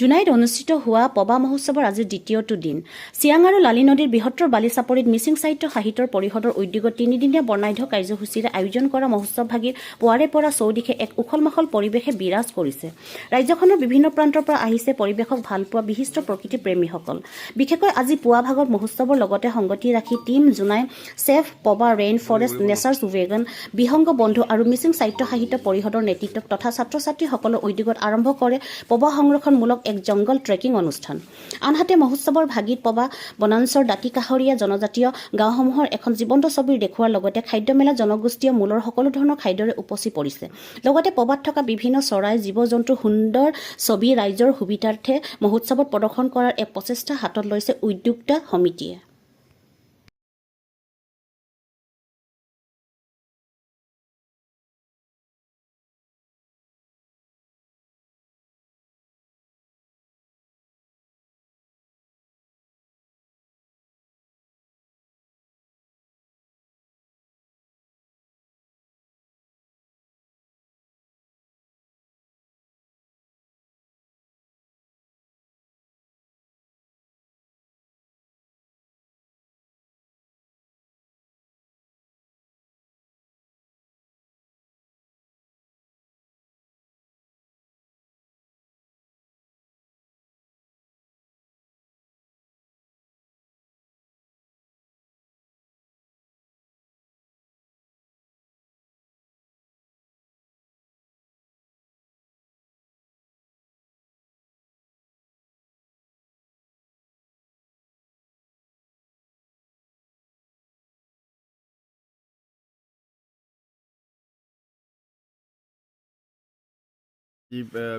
জুনাইত অনুষ্ঠিত হোৱা পবা মহোৎসৱৰ আজি দ্বিতীয়টো দিন। চিয়াং আৰু লালি নদীৰ বৃহত্তৰ বালিচাপৰিত মিচিং সাহিত্য সাহিত্যৰ পৰিষদৰ উদ্যোগত তিনিদিনীয়া বৰ্ণাঢ্য কাৰ্যসূচীৰে আয়োজন কৰা মহোৎসৱভাগিৰ পুৱাৰে পৰা চৌদিশে এক উখল-মাখল পৰিৱেশে বিৰাজ কৰিছে। ৰাজ্যখনৰ বিভিন্ন প্ৰান্তৰ পৰা আহিছে পৰিৱেশক ভালপোৱা বিশিষ্ট প্ৰকৃতি প্ৰেমীসকল। বিশেষকৈ আজি পুৱা ভাগত মহোৎসৱৰ লগতে সংগতি ৰাখি team Junai, chef Paba rain forest nature's wagon, বিহংগ বন্ধু আৰু মিচিং সাহিত্য সাহিত্য পৰিষদৰ নেতৃত্বত তথা ছাত্ৰ-ছাত্ৰীসকলৰ উদ্যোগত আৰম্ভ কৰে পবা সংৰক্ষণমূলক এক জংগল ট্ৰেকিং অনুষ্ঠান। আনহাতে মহোৎসৱৰ ভাগিত পবা বনাঞ্চলৰ দাঁতি কাষৰীয়া জনজাতীয় গাঁওসমূহৰ এখন জীৱন্ত ছবি দেখুওৱাৰ লগতে খাদ্যমেলা জনগোষ্ঠীয় মূলৰ সকলো ধৰণৰ খাদ্যৰে উপচি পৰিছে। লগতে পবাত থকা বিভিন্ন চৰাই জীৱ-জন্তুৰ সুন্দৰ ছবি ৰাইজৰ সুবিধাৰ্থে মহোৎসৱত প্ৰদৰ্শন কৰাৰ এক প্ৰচেষ্টা হাতত লৈছে উদ্যোক্তা সমিতিয়ে।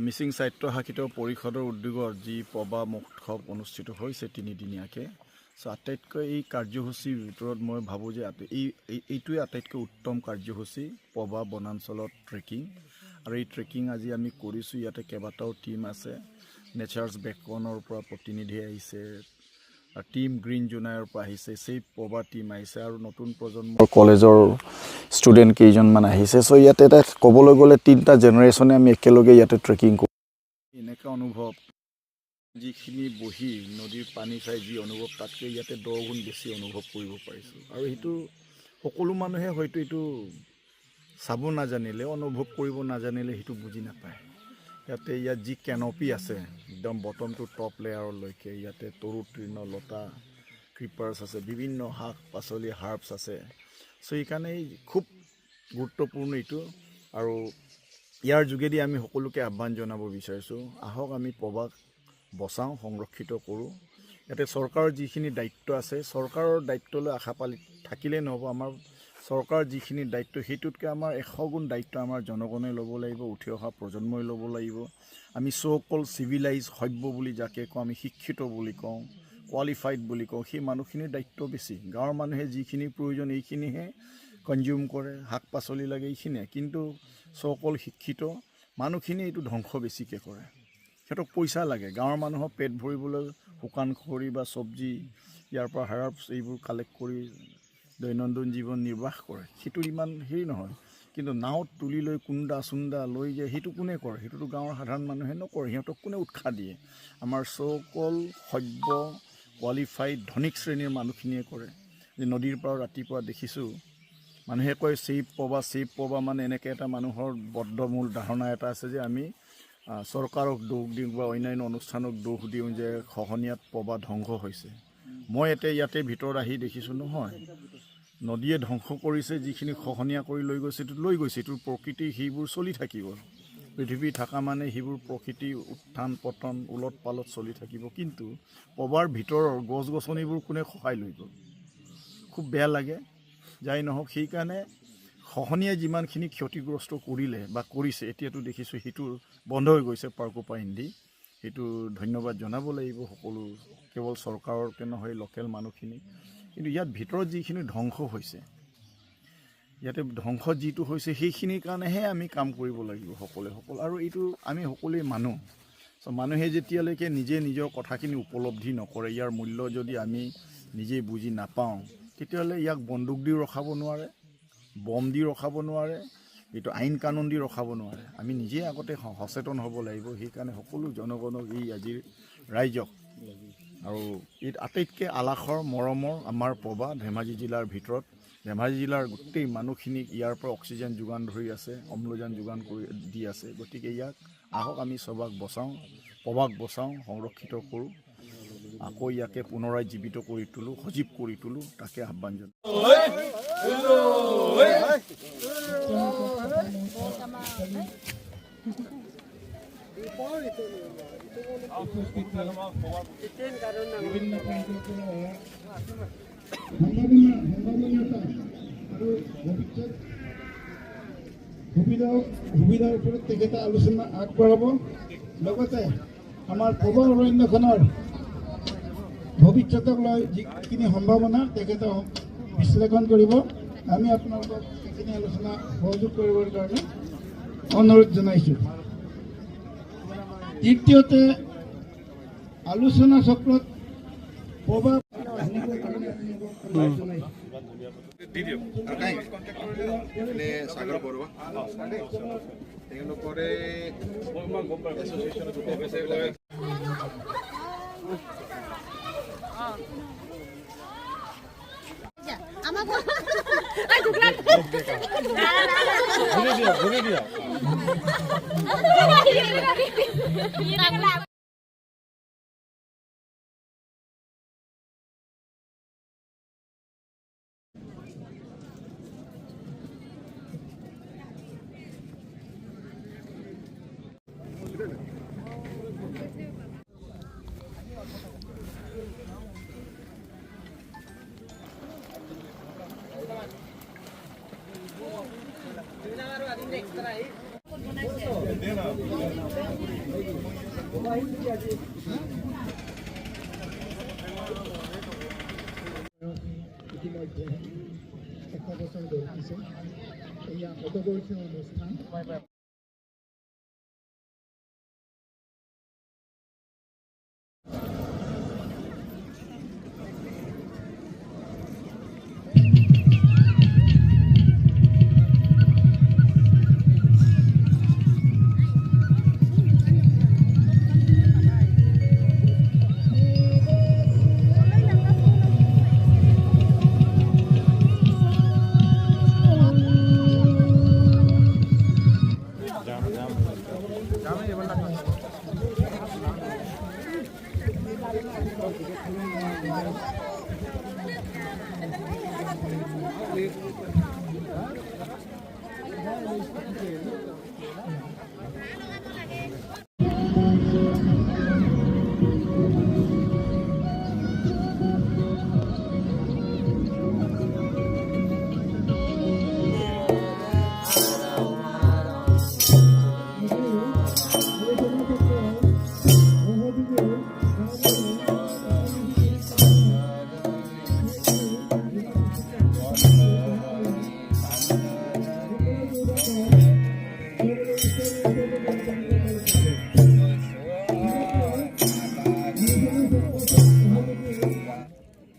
মিচিং সাহিত্য সাহিত্য পৰিষদৰ উদ্যোগত যি পবা মহোৎসৱ অনুষ্ঠিত হৈছে তিনিদিনীয়াকৈ। আটাইতকৈ এই কাৰ্যসূচীৰ ভিতৰত মই ভাবোঁ যে এইটোৱে আটাইতকৈ উত্তম কাৰ্যসূচী পবা বনাঞ্চলত ট্ৰেকিং। আৰু এই ট্ৰেকিং আজি আমি কৰিছোঁ। ইয়াতে কেইবাটাও টীম আছে। নেচাৰ্ছ বেকনৰ পৰা প্ৰতিনিধি আহিছে, টিম গ্ৰীণ জুনাইৰ পৰা আহিছে, চেফ পবা টীম আহিছে আৰু নতুন প্ৰজন্মৰ কলেজৰ ষ্টুডেণ্ট কেইজনমান আহিছে। চ' ইয়াতে এটা ক'বলৈ গ'লে 3টা জেনেৰেশ্যনে আমি একেলগে ইয়াতে ট্ৰেকিং কৰোঁ। এনেকুৱা অনুভৱ, যিখিনি বহি নদীৰ পানী চাই যি অনুভৱ, তাতকৈ ইয়াতে 10 গুণ বেছি অনুভৱ কৰিব পাৰিছোঁ। আৰু সেইটো সকলো মানুহে হয়তো এইটো চাব নাজানিলে, অনুভৱ কৰিব নাজানিলে সেইটো বুজি নাপায়। ইয়াত যি কেনপি আছে একদম বটম টু টপ লেয়াৰলৈকে, ইয়াতে তৰু তৃণ লতা ক্ৰিপাৰ্ছ আছে, বিভিন্ন শাক পাচলি হাৰ্বছ আছে। চ' সেইকাৰণে খুব গুৰুত্বপূৰ্ণ এইটো। আৰু ইয়াৰ যোগেদি আমি সকলোকে আহ্বান জনাব বিচাৰিছোঁ, আহক আমি পবাক বচাওঁ, সংৰক্ষিত কৰোঁ। ইয়াতে চৰকাৰৰ যিখিনি দায়িত্ব আছে, চৰকাৰৰ দায়িত্বলৈ আশা পালি থাকিলে নহ'ব। আমাৰ চৰকাৰৰ যিখিনি দায়িত্ব, সেইটোতকৈ আমাৰ 100 গুণ দায়িত্ব আমাৰ জনগণে ল'ব লাগিব, উঠি অহা প্ৰজন্মই ল'ব লাগিব। আমি চ' কল চিভিলাইজ সভ্য বুলি যাকে কওঁ, আমি শিক্ষিত বুলি কওঁ, কোৱালিফাইড বুলি কওঁ, সেই মানুহখিনিৰ দায়িত্ব বেছি। গাঁৱৰ মানুহে যিখিনি প্ৰয়োজন এইখিনিহে কনজিউম কৰে, শাক পাচলি লাগে এইখিনিয়ে। কিন্তু চ' কল শিক্ষিত মানুহখিনি এইটো ধ্বংস বেছিকৈ কৰে। সিহঁতক পইচা লাগে। গাঁৱৰ মানুহক পেট ভৰিবলৈ শুকান খৰি বা চব্জি, ইয়াৰ পৰা হাৰ্বছ এইবোৰ কালেক্ট কৰি দৈনন্দিন জীৱন নিৰ্বাহ কৰে। সেইটো ইমান হেৰি নহয়। কিন্তু নাৱত তুলি লৈ কুন্দা চুন্দা লৈ যায়, সেইটো কোনে কৰে? সেইটোতো গাঁৱৰ সাধাৰণ মানুহে নকৰে। সিহঁতক কোনে উৎসাহ দিয়ে? আমাৰ চ' কল সভ্য কোৱালিফাইড ধনিক শ্ৰেণীৰ মানুহখিনিয়ে কৰে। যে নদীৰ পৰা ৰাতিপুৱা দেখিছোঁ মানুহে কয় চেভ পবা মানে এনেকৈ এটা মানুহৰ বদ্ধমূল ধাৰণা এটা আছে যে আমি চৰকাৰক দোষ দিওঁ বা অন্যান্য অনুষ্ঠানক দোষ দিওঁ যে খহনীয়াত পবা ধ্বংস হৈছে। মই ইয়াতে ভিতৰত আহি দেখিছোঁ নহয়, নদীয়ে ধ্বংস কৰিছে, যিখিনি খহনীয়া কৰি লৈ গৈছে এইটো প্ৰকৃতি, সেইবোৰ চলি থাকিব। পৃথিৱী থকা মানে সেইবোৰ প্ৰকৃতি উত্থান পতন ওলট পালত চলি থাকিব। কিন্তু পবাৰ ভিতৰৰ গছ গছনিবোৰ কোনে খহাই লৈ গ'ল? খুব বেয়া লাগে। যাই নহওক, সেইকাৰণে খহনীয়াই যিমানখিনি ক্ষতিগ্ৰস্ত কৰিলে বা কৰিছে, এতিয়াতো দেখিছোঁ সেইটো বন্ধ হৈ গৈছে পাৰ্কোপা ইণ্ডি। সেইটো ধন্যবাদ জনাব লাগিব সকলো, কেৱল চৰকাৰকে নহয় লোকেল মানুহখিনি। কিন্তু ইয়াত ভিতৰত যিখিনি ধ্বংস হৈছে, ইয়াতে ধ্বংস যিটো হৈছে সেইখিনিৰ কাৰণেহে আমি কাম কৰিব লাগিব সকলো। আৰু এইটো আমি সকলোৱে মানুহ। মানুহে যেতিয়ালৈকে নিজে নিজৰ কথাখিনি উপলব্ধি নকৰে, ইয়াৰ মূল্য যদি আমি নিজে বুজি নাপাওঁ, তেতিয়াহ'লে ইয়াক বন্দুক দি ৰখাব নোৱাৰে, বম দি ৰখাব নোৱাৰে, এইটো আইন কানুন দি ৰখাব নোৱাৰে আমি নিজে আগতে সচেতন হ'ব লাগিব সেইকাৰণে সকলো জনগণক এই আজিৰ ৰাইজক আৰু এই আটাইতকৈ আলাসৰ মৰমৰ আমাৰ পবা ধেমাজি জিলাৰ ভিতৰত ধেমাজি জিলাৰ গোটেই মানুহখিনিক ইয়াৰ পৰা অক্সিজেন যোগান ধৰি আছে অম্লজান যোগান কৰি দি আছে গতিকে ইয়াক আহক আমি সবাক বচাওঁ পবাক বচাওঁ সংৰক্ষিত কৰোঁ আকৌ ইয়াকে পুনৰাই জীৱিত কৰি তোলোঁ সজীৱ কৰি তোলোঁ তাকে আহ্বান জনাওঁ সুবিধাৰ ওপৰত তেখেতে আলোচনা আগবঢ়াব লগতে আমাৰ পবা অৰণ্যখনৰ ভৱিষ্যতক লৈ যিখিনি সম্ভাৱনা তেখেতে বিশ্লেষণ কৰিব আমি আপোনালোকক সেইখিনি আলোচনা সহযোগ কৰিবৰ কাৰণে অনুৰোধ জনাইছোঁ দ্বিতীয়তে আলোচনা চক্ৰত পবা সাগৰ বড়ুয়া তেওঁলোকৰে এছ'চিয়েশ্যনত গোটেই গৈছে ইতিমধ্যে 100 বছৰ দৌৰিছে এয়া পদবৰ্ষীয় অনুষ্ঠান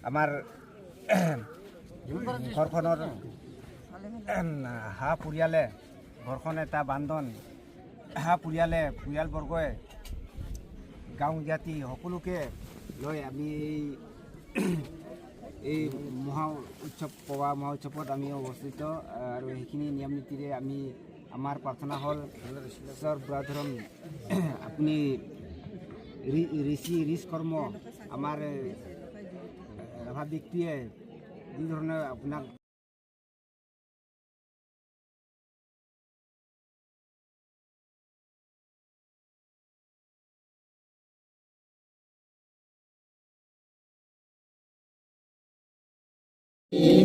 আমাৰ ঘৰখনৰ হাঁহ পৰিয়ালে ঘৰখন এটা বান্ধন হাঁহ পৰিয়ালবৰ্গই গাঁও জাতি সকলোকে লৈ আমি এই পবা মহা উৎসৱত আমি অৱস্থিত আৰু সেইখিনি নিয়ম নীতিৰে আমি আমাৰ প্ৰাৰ্থনা হ'ল ঈশ্বৰ ব্ৰাধৰম আপুনি ঋষি কৰ্ম আমাৰ ৰাভা ব্যক্তিয়ে যি ধৰণে আপোনাক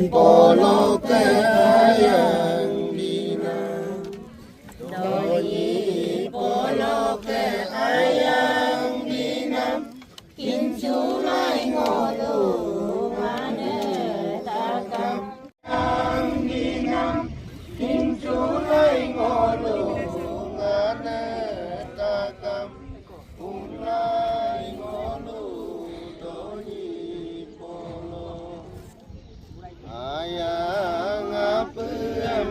Poloke ayang dina Doi poloke ayang dina Kinculai ngolu mane takam Ayang dina Kinculai ngolu mane takam Ulai ngolu doi polo ayang apa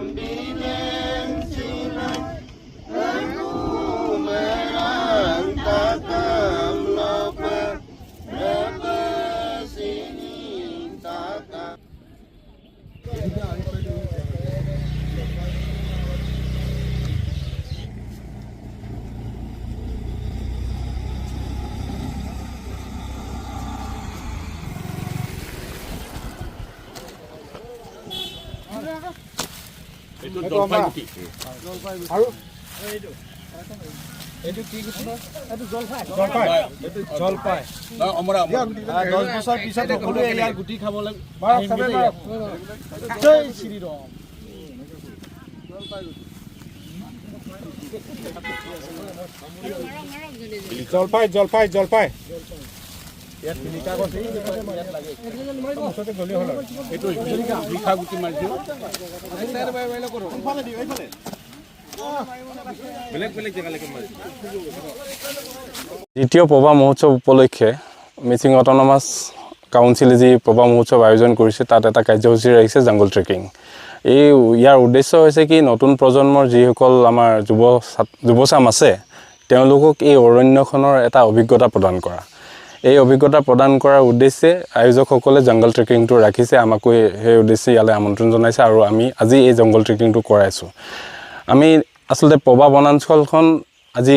জলপাই দ্বিতীয় পবা মহোৎসৱ উপলক্ষে মিচিং অট'নমাছ কাউন্সিলে যি পবা মহোৎসৱ আয়োজন কৰিছে তাত এটা কাৰ্যসূচী ৰাখিছে জংগল ট্ৰেকিং। ইয়াৰ উদ্দেশ্য হৈছে কি নতুন প্ৰজন্মৰ যিসকল আমাৰ যুৱচাম আছে তেওঁলোকক এই অৰণ্যখনৰ এটা অভিজ্ঞতা প্ৰদান কৰা। এই অভিজ্ঞতা প্ৰদান কৰাৰ উদ্দেশ্যে আয়োজকসকলে জংগল ট্ৰেকিংটো ৰাখিছে, আমাকো সেই উদ্দেশ্যে ইয়ালৈ আমন্ত্ৰণ জনাইছে আৰু আমি আজি এই জংগল ট্ৰেকিংটো কৰাইছোঁ। আমি আচলতে পবা বনাঞ্চলখন আজি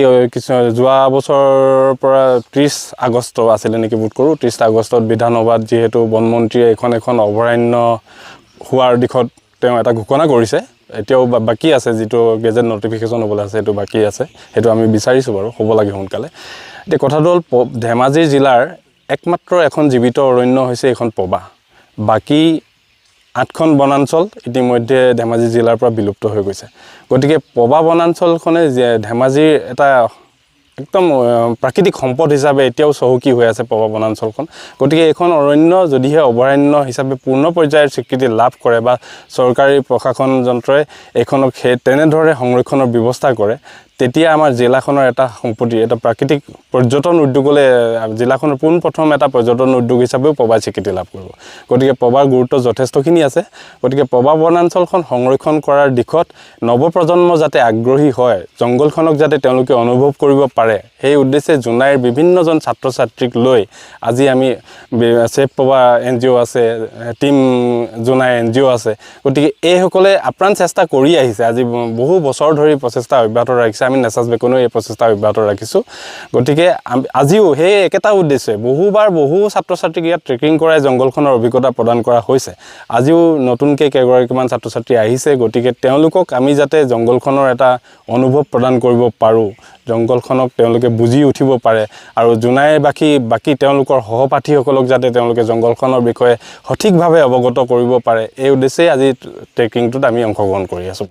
যোৱা বছৰৰ পৰা 30 আগষ্ট আছিলে নেকি বোধ কৰোঁ। 30 আগষ্টত বিধানসভাত যিহেতু বনমন্ত্ৰীয়ে এখন অভয়াৰণ্য হোৱাৰ দিশত তেওঁ এটা ঘোষণা কৰিছে। এতিয়াও বাকী আছে, যিটো গেজেট নটিফিকেশ্যন হ'বলৈ আছে সেইটো বাকী আছে, সেইটো আমি বিচাৰিছোঁ বাৰু, হ'ব লাগে সোনকালে। এতিয়া কথাটো হ'ল ধেমাজি জিলাৰ একমাত্ৰ এখন জীৱিত অৰণ্য হৈছে এইখন পবা। বাকী 8খন বনাঞ্চল ইতিমধ্যে ধেমাজি জিলাৰ পৰা বিলুপ্ত হৈ গৈছে। গতিকে পবা বনাঞ্চলখনে ধেমাজিৰ এটা একদম প্ৰাকৃতিক সম্পদ হিচাপে এতিয়াও চহকী হৈ আছে পবা বনাঞ্চলখন। গতিকে এইখন অৰণ্য যদিহে অভয়াৰণ্য হিচাপে পূৰ্ণ পৰ্যায়ৰ স্বীকৃতি লাভ কৰে বা চৰকাৰী প্ৰশাসন যন্ত্ৰই এইখনক তেনেদৰে সংৰক্ষণৰ ব্যৱস্থা কৰে, তেতিয়া আমাৰ জিলাখনৰ এটা সম্পত্তি, এটা প্ৰাকৃতিক পৰ্যটন উদ্যোগলৈ জিলাখনৰ পোনপ্ৰথম এটা পৰ্যটন উদ্যোগ হিচাপেও পবাই স্বীকৃতি লাভ কৰিব। গতিকে পবাৰ গুৰুত্ব যথেষ্টখিনি আছে। গতিকে পবা বনাঞ্চলখন সংৰক্ষণ কৰাৰ দিশত নৱপ্ৰজন্ম যাতে আগ্ৰহী হয়, জংঘলখনক যাতে তেওঁলোকে অনুভৱ কৰিব পাৰে, সেই উদ্দেশ্যে জোনাইৰ বিভিন্নজন ছাত্ৰ ছাত্ৰীক লৈ আজি আমি ছেভ পবা NGO আছে, টিম জোনাই NGO আছে। গতিকে এইসকলে আপ্ৰাণ চেষ্টা কৰি আহিছে, আজি বহু বছৰ ধৰি প্ৰচেষ্টা অব্যাহত ৰাখিছে। আমি নেচাছ বেকনেও এই প্ৰচেষ্টা অব্যাহত ৰাখিছোঁ। গতিকে আজিও সেই একেটা উদ্দেশ্যে বহু ছাত্ৰ ছাত্ৰীক ইয়াত ট্ৰেকিং কৰাই জংঘলখনৰ অভিজ্ঞতা প্ৰদান কৰা হৈছে। আজিও নতুনকৈ কেইগৰাকীমান ছাত্ৰ ছাত্ৰী আহিছে। গতিকে তেওঁলোকক আমি যাতে জংঘলখনৰ এটা অনুভৱ প্ৰদান কৰিব পাৰোঁ, জংঘলখনক তেওঁলোকে বুজি উঠিব পাৰে আৰু জোনাইৰ বাকী তেওঁলোকৰ সহপাঠীসকলক যাতে তেওঁলোকে জংঘলখনৰ বিষয়ে সঠিকভাৱে অৱগত কৰিব পাৰে, এই উদ্দেশ্যেই আজি ট্ৰেকিংটোত আমি অংশগ্ৰহণ কৰি আছোঁ।